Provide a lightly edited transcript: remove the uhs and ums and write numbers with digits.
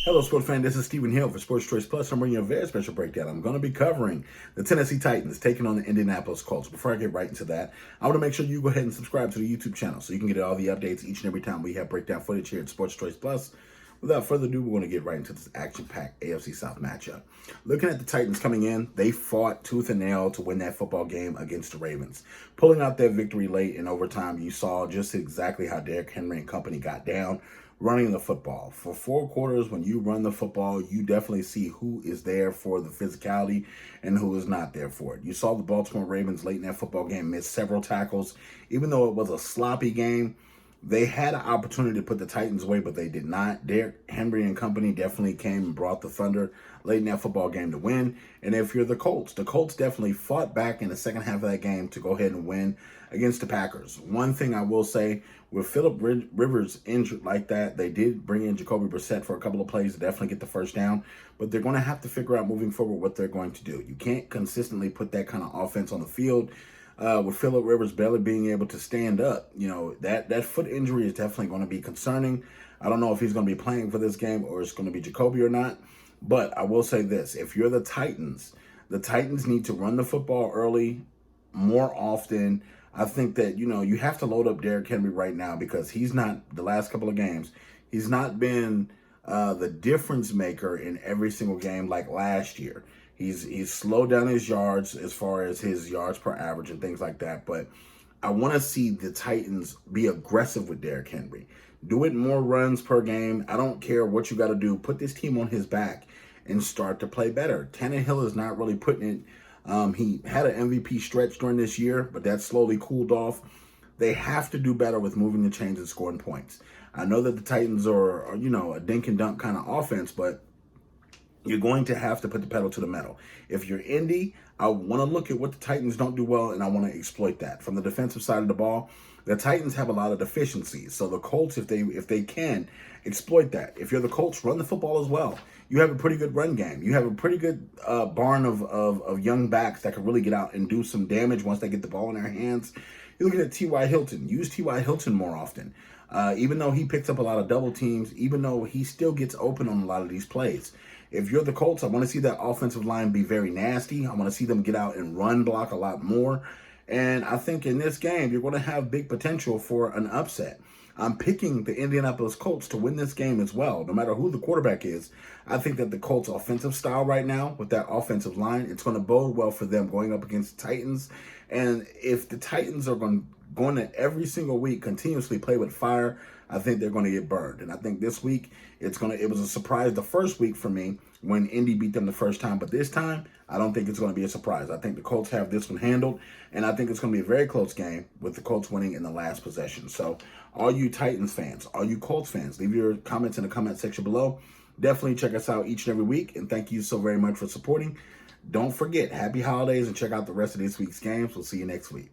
Hello, sports fan. This is Stephen Hill for Sports Choice Plus. I'm bringing you a very special breakdown. I'm going to be covering the Tennessee Titans taking on the Indianapolis Colts. Before I get right into that, I want to make sure you go ahead and subscribe to the YouTube channel so you can get all the updates each and every time we have breakdown footage here at Sports Choice Plus. Without further ado, we're going to get right into this action-packed AFC South matchup. Looking at the Titans coming in, they fought tooth and nail to win that football game against the Ravens. Pulling out that victory late in overtime, you saw just exactly how Derrick Henry and company got down running the football. For 4 quarters, when you run the football, you definitely see who is there for the physicality and who is not there for it. You saw the Baltimore Ravens late in that football game miss several tackles. Even though it was a sloppy game, they had an opportunity to put the Titans away, but they did not. Derrick Henry and company definitely came and brought the thunder late in that football game to win. And if you're the Colts definitely fought back in the second half of that game to go ahead and win against the Packers. One thing I will say, with Phillip Rivers injured like that, they did bring in Jacoby Brissett for a couple of plays to definitely get the first down, but they're going to have to figure out moving forward what they're going to do. You can't consistently put that kind of offense on the field. With Phillip Rivers barely being able to stand up, that foot injury is definitely going to be concerning. I don't know if he's going to be playing for this game or it's going to be Jacoby or not. But I will say this. If you're the Titans need to run the football early more often. I think that, you have to load up Derrick Henry right now because he's not, the last couple of games, he's not been the difference maker in every single game like last year. He's slowed down his yards as far as his yards per average and things like that. But I want to see the Titans be aggressive with Derrick Henry. Do it more runs per game. I don't care what you got to do. Put this team on his back and start to play better. Tannehill is not really putting it. He had an MVP stretch during this year, but that slowly cooled off. They have to do better with moving the chains and scoring points. I know that the Titans are a dink and dunk kind of offense, but you're going to have to put the pedal to the metal. If you're Indy, I want to look at what the Titans don't do well, and I want to exploit that. From the defensive side of the ball, the Titans have a lot of deficiencies. So the Colts, if they can, exploit that. If you're the Colts, run the football as well. You have a pretty good run game. You have a pretty good barn of young backs that can really get out and do some damage once they get the ball in their hands. You're looking at T.Y. Hilton. Use T.Y. Hilton more often. Even though he picks up a lot of double teams, even though he still gets open on a lot of these plays. If you're the Colts, I want to see that offensive line be very nasty. I want to see them get out and run block a lot more. And I think in this game, you're going to have big potential for an upset. I'm picking the Indianapolis Colts to win this game as well, no matter who the quarterback is. I think that the Colts' offensive style right now, with that offensive line, it's going to bode well for them going up against the Titans. And if the Titans are going to every single week continuously play with fire, I think they're going to get burned. And I think this week it was a surprise the first week for me when Indy beat them the first time. But this time, I don't think it's going to be a surprise. I think the Colts have this one handled, and I think it's going to be a very close game with the Colts winning in the last possession. So all you Titans fans, all you Colts fans, leave your comments in the comment section below. Definitely check us out each and every week, and thank you so very much for supporting. Don't forget, happy holidays, and check out the rest of this week's games. We'll see you next week.